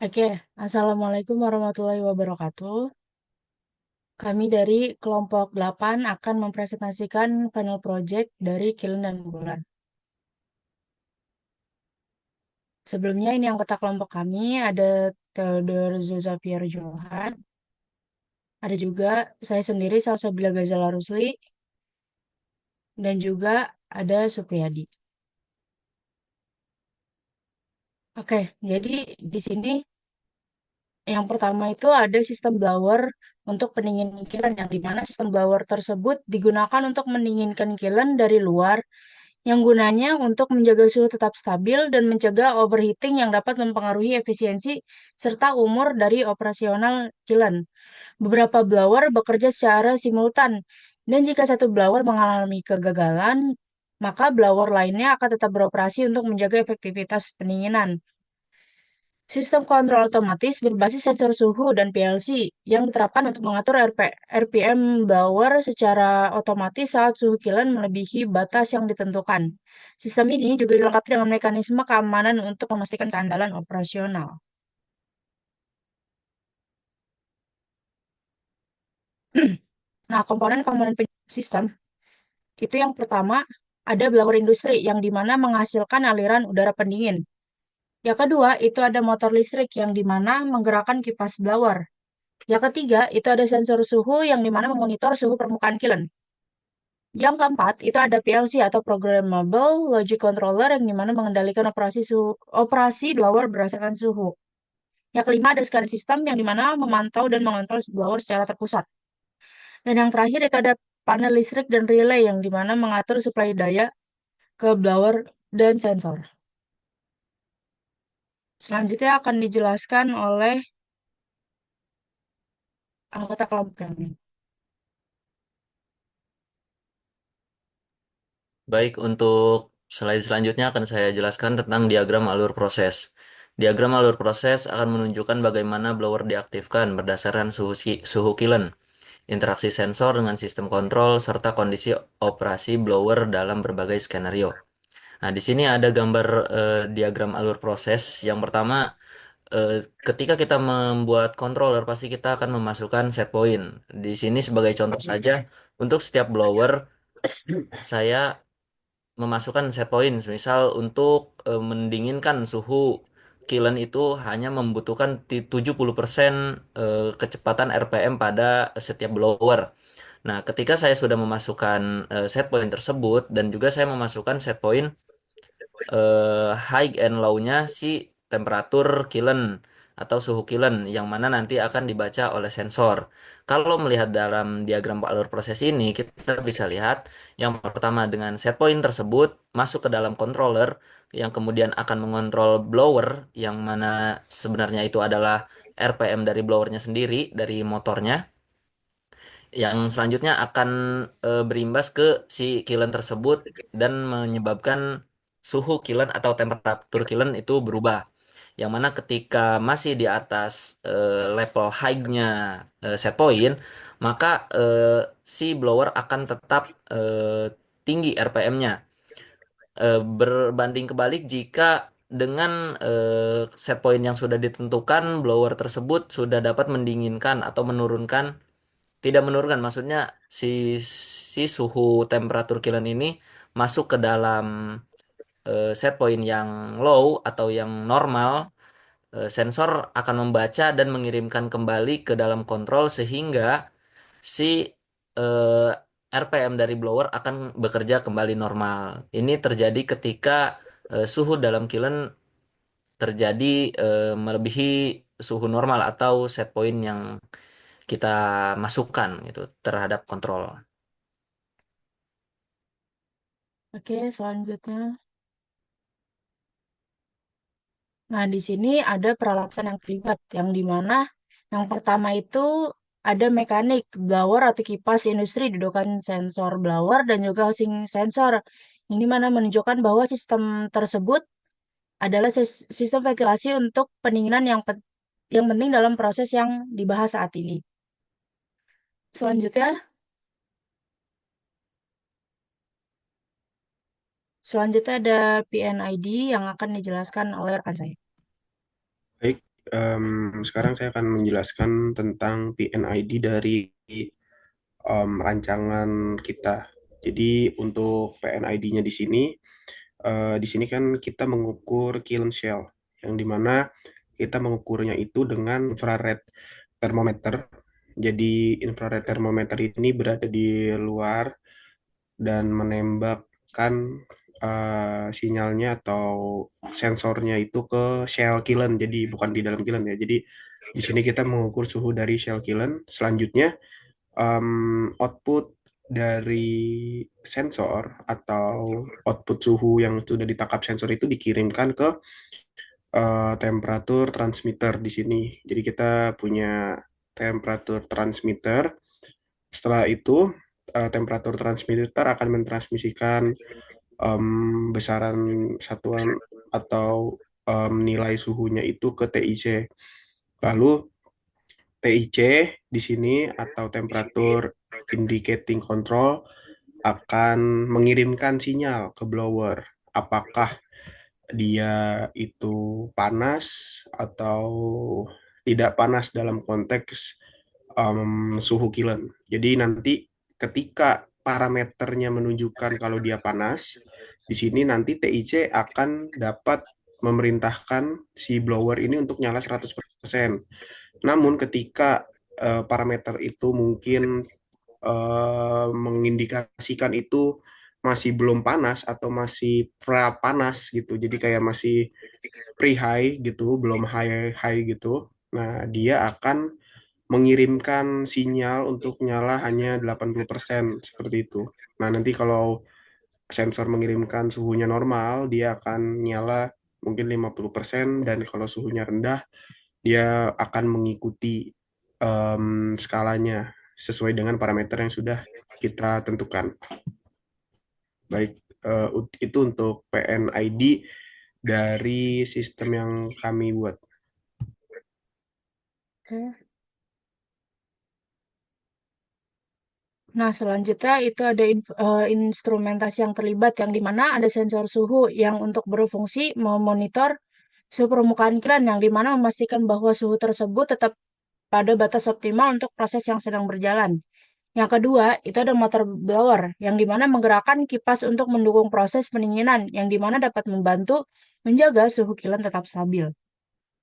Oke, Assalamualaikum warahmatullahi wabarakatuh. Kami dari kelompok 8 akan mempresentasikan panel project dari Kilen dan Bulan. Sebelumnya ini anggota kelompok kami ada Theodor Zulzapier Johan, ada juga saya sendiri Salsabila Gazala Rusli, dan juga ada Supriyadi. Oke, jadi di sini yang pertama itu ada sistem blower untuk pendingin kiln, yang dimana sistem blower tersebut digunakan untuk mendinginkan kiln dari luar yang gunanya untuk menjaga suhu tetap stabil dan mencegah overheating yang dapat mempengaruhi efisiensi serta umur dari operasional kiln. Beberapa blower bekerja secara simultan, dan jika satu blower mengalami kegagalan, maka blower lainnya akan tetap beroperasi untuk menjaga efektivitas pendinginan. Sistem kontrol otomatis berbasis sensor suhu dan PLC yang diterapkan untuk mengatur RPM blower secara otomatis saat suhu kiln melebihi batas yang ditentukan. Sistem ini juga dilengkapi dengan mekanisme keamanan untuk memastikan keandalan operasional. Nah, komponen-komponen sistem itu yang pertama ada blower industri yang dimana menghasilkan aliran udara pendingin. Yang kedua itu ada motor listrik yang dimana menggerakkan kipas blower. Yang ketiga, itu ada sensor suhu yang dimana memonitor suhu permukaan kiln. Yang keempat, itu ada PLC atau Programmable Logic Controller yang dimana mengendalikan operasi blower berdasarkan suhu. Yang kelima, ada SCADA sistem yang dimana memantau dan mengontrol blower secara terpusat. Dan yang terakhir, itu ada panel listrik dan relay yang dimana mengatur suplai daya ke blower dan sensor. Selanjutnya akan dijelaskan oleh anggota kelompok kami. Baik, untuk slide selanjutnya akan saya jelaskan tentang diagram alur proses. Diagram alur proses akan menunjukkan bagaimana blower diaktifkan berdasarkan suhu kiln, interaksi sensor dengan sistem kontrol, serta kondisi operasi blower dalam berbagai skenario. Nah, di sini ada gambar diagram alur proses. Yang pertama, eh, ketika kita membuat controller, pasti kita akan memasukkan set point. Di sini sebagai contoh saja, untuk setiap blower, saya memasukkan set point, misal untuk mendinginkan suhu kiln itu hanya membutuhkan 70% kecepatan RPM pada setiap blower. Nah, ketika saya sudah memasukkan set point tersebut dan juga saya memasukkan set point high and low-nya si temperatur kiln atau suhu kiln yang mana nanti akan dibaca oleh sensor. Kalau melihat dalam diagram alur proses ini, kita bisa lihat yang pertama dengan set point tersebut masuk ke dalam controller yang kemudian akan mengontrol blower yang mana sebenarnya itu adalah RPM dari blowernya sendiri, dari motornya yang selanjutnya akan berimbas ke si kiln tersebut dan menyebabkan suhu kiln atau temperatur kiln itu berubah. Yang mana ketika masih di atas level high-nya set point, maka si blower akan tetap tinggi RPM-nya. Berbanding kebalik jika dengan set point yang sudah ditentukan, blower tersebut sudah dapat mendinginkan atau menurunkan tidak menurunkan, maksudnya si suhu temperatur kiln ini masuk ke dalam set point yang low atau yang normal, sensor akan membaca dan mengirimkan kembali ke dalam kontrol sehingga si eh, RPM dari blower akan bekerja kembali normal. Ini terjadi ketika suhu dalam kiln terjadi melebihi suhu normal atau set point yang kita masukkan gitu terhadap kontrol. Oke, selanjutnya. Nah, di sini ada peralatan yang terlibat, yang dimana yang pertama itu ada mekanik blower atau kipas industri, dudukan sensor blower dan juga housing sensor. Ini mana menunjukkan bahwa sistem tersebut adalah sistem ventilasi untuk pendinginan yang penting dalam proses yang dibahas saat ini. Selanjutnya, selanjutnya ada PNID yang akan dijelaskan oleh rekan saya. Baik, Sekarang saya akan menjelaskan tentang PNID dari rancangan kita. Jadi untuk PNID-nya di sini kan kita mengukur kiln shell, yang dimana kita mengukurnya itu dengan infrared thermometer. Jadi infrared thermometer ini berada di luar dan menembakkan sinyalnya atau sensornya itu ke shell kiln. Jadi bukan di dalam kiln ya. Jadi di sini kita mengukur suhu dari shell kiln. Selanjutnya output dari sensor atau output suhu yang sudah ditangkap sensor itu dikirimkan ke temperatur transmitter di sini. Jadi kita punya temperatur transmitter. Setelah itu temperatur transmitter akan mentransmisikan besaran satuan atau nilai suhunya itu ke TIC. Lalu TIC di sini atau temperatur indicating control akan mengirimkan sinyal ke blower. Apakah dia itu panas atau tidak panas dalam konteks suhu kiln. Jadi nanti ketika parameternya menunjukkan kalau dia panas, di sini nanti TIC akan dapat memerintahkan si blower ini untuk nyala 100%. Namun ketika parameter itu mungkin mengindikasikan itu masih belum panas atau masih pra panas gitu. Jadi kayak masih pre-high gitu, belum high-high gitu. Nah, dia akan mengirimkan sinyal untuk nyala hanya 80% seperti itu. Nah, nanti kalau sensor mengirimkan suhunya normal, dia akan nyala mungkin 50% dan kalau suhunya rendah, dia akan mengikuti skalanya sesuai dengan parameter yang sudah kita tentukan. Baik, itu untuk PNID dari sistem yang kami buat. Oke. Nah, selanjutnya itu ada instrumentasi yang terlibat, yang dimana ada sensor suhu yang untuk berfungsi memonitor suhu permukaan iklan, yang dimana memastikan bahwa suhu tersebut tetap pada batas optimal untuk proses yang sedang berjalan. Yang kedua, itu ada motor blower, yang dimana menggerakkan kipas untuk mendukung proses pendinginan, yang dimana dapat membantu menjaga suhu kilang tetap stabil.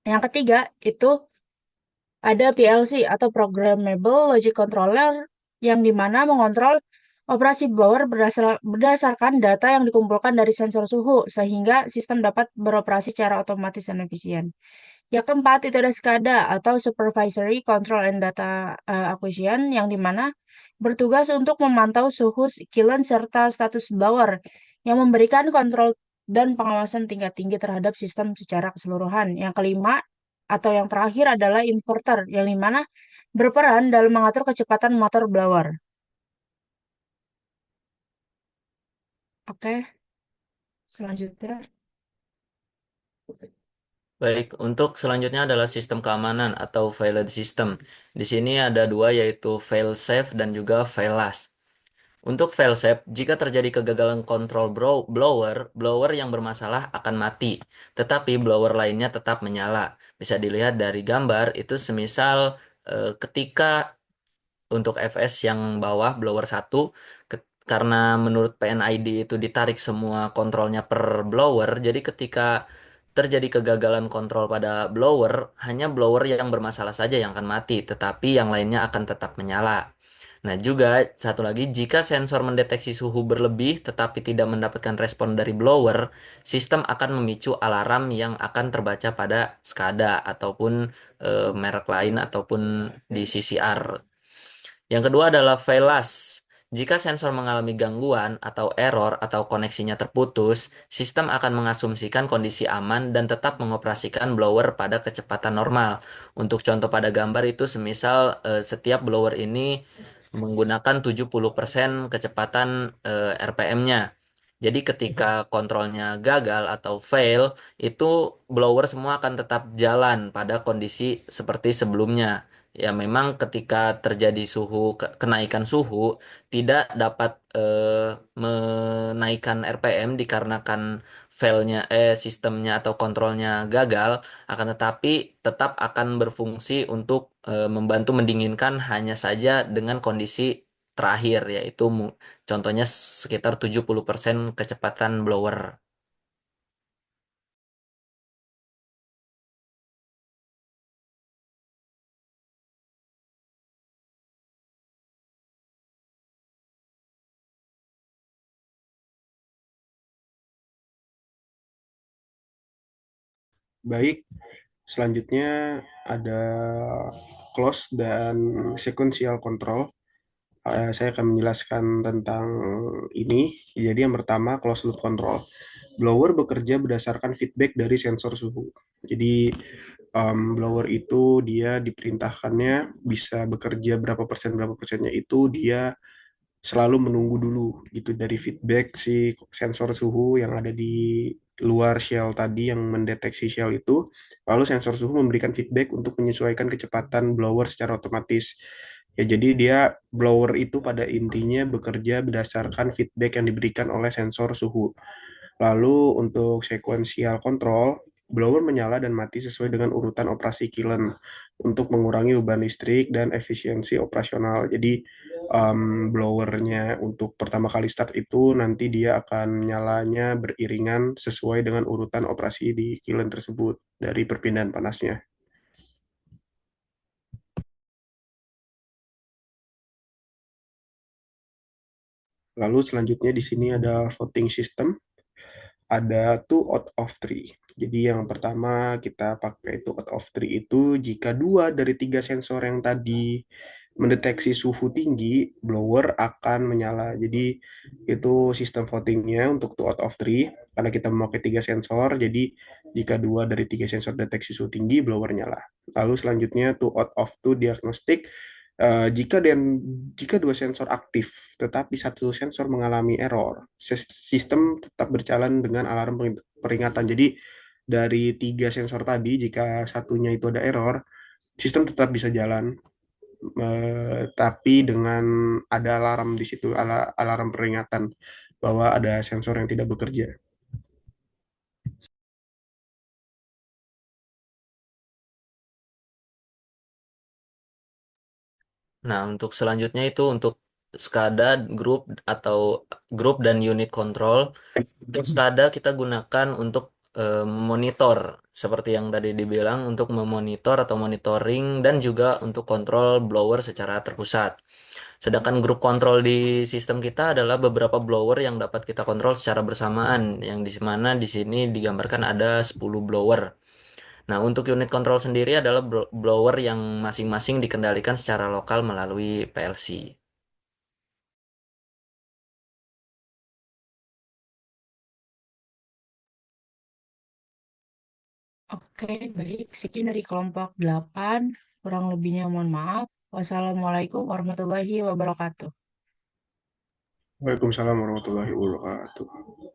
Yang ketiga, itu ada PLC atau Programmable Logic Controller, yang dimana mengontrol operasi blower berdasarkan data yang dikumpulkan dari sensor suhu, sehingga sistem dapat beroperasi secara otomatis dan efisien. Yang keempat itu ada SCADA atau Supervisory Control and Data Acquisition, yang dimana bertugas untuk memantau suhu kiln serta status blower, yang memberikan kontrol dan pengawasan tingkat tinggi terhadap sistem secara keseluruhan. Yang kelima atau yang terakhir adalah inverter, yang dimana berperan dalam mengatur kecepatan motor blower. Oke, selanjutnya. Baik, untuk selanjutnya adalah sistem keamanan atau failed system. Di sini ada dua yaitu fail safe dan juga fail last. Untuk failsafe, jika terjadi kegagalan kontrol blower, blower yang bermasalah akan mati, tetapi blower lainnya tetap menyala. Bisa dilihat dari gambar, itu semisal ketika untuk FS yang bawah, blower satu, karena menurut PNID itu ditarik semua kontrolnya per blower, jadi ketika terjadi kegagalan kontrol pada blower, hanya blower yang bermasalah saja yang akan mati, tetapi yang lainnya akan tetap menyala. Nah, juga satu lagi, jika sensor mendeteksi suhu berlebih tetapi tidak mendapatkan respon dari blower, sistem akan memicu alarm yang akan terbaca pada SCADA ataupun merek lain ataupun di CCR. Yang kedua adalah failas. Jika sensor mengalami gangguan atau error atau koneksinya terputus, sistem akan mengasumsikan kondisi aman dan tetap mengoperasikan blower pada kecepatan normal. Untuk contoh pada gambar itu semisal setiap blower ini menggunakan 70% kecepatan RPM-nya. Jadi ketika kontrolnya gagal atau fail, itu blower semua akan tetap jalan pada kondisi seperti sebelumnya. Ya memang ketika terjadi kenaikan suhu tidak dapat menaikkan RPM dikarenakan sistemnya atau kontrolnya gagal, akan tetapi tetap akan berfungsi untuk membantu mendinginkan hanya saja dengan kondisi terakhir, yaitu contohnya sekitar 70% kecepatan blower. Baik, selanjutnya ada close dan sequential control. Saya akan menjelaskan tentang ini. Jadi yang pertama, closed loop control. Blower bekerja berdasarkan feedback dari sensor suhu. Jadi blower itu dia diperintahkannya bisa bekerja berapa persennya itu dia selalu menunggu dulu gitu dari feedback si sensor suhu yang ada di luar shell tadi yang mendeteksi shell itu, lalu sensor suhu memberikan feedback untuk menyesuaikan kecepatan blower secara otomatis. Ya, jadi dia blower itu pada intinya bekerja berdasarkan feedback yang diberikan oleh sensor suhu. Lalu untuk sequential control, blower menyala dan mati sesuai dengan urutan operasi kilen untuk mengurangi beban listrik dan efisiensi operasional. Jadi blowernya untuk pertama kali start itu nanti dia akan nyalanya beriringan sesuai dengan urutan operasi di kilen tersebut dari perpindahan panasnya. Lalu selanjutnya di sini ada voting system. Ada two out of three. Jadi yang pertama kita pakai two out of three itu jika dua dari tiga sensor yang tadi mendeteksi suhu tinggi, blower akan menyala. Jadi itu sistem votingnya untuk two out of three. Karena kita memakai tiga sensor, jadi jika dua dari tiga sensor deteksi suhu tinggi, blower nyala. Lalu selanjutnya two out of two diagnostik. Jika dua sensor aktif, tetapi satu sensor mengalami error, sistem tetap berjalan dengan alarm peringatan. Jadi dari tiga sensor tadi, jika satunya itu ada error, sistem tetap bisa jalan, tapi dengan ada alarm di situ, alarm peringatan bahwa ada sensor yang tidak bekerja. Nah, untuk selanjutnya itu untuk SCADA, grup atau grup dan unit control. Untuk SCADA kita gunakan untuk monitor seperti yang tadi dibilang, untuk memonitor atau monitoring dan juga untuk kontrol blower secara terpusat. Sedangkan grup kontrol di sistem kita adalah beberapa blower yang dapat kita kontrol secara bersamaan, yang di mana di sini digambarkan ada 10 blower. Nah, untuk unit kontrol sendiri adalah blower yang masing-masing dikendalikan secara lokal melalui PLC. Oke, baik. Sekian dari kelompok 8. Kurang lebihnya mohon maaf. Wassalamualaikum warahmatullahi wabarakatuh. Waalaikumsalam warahmatullahi wabarakatuh.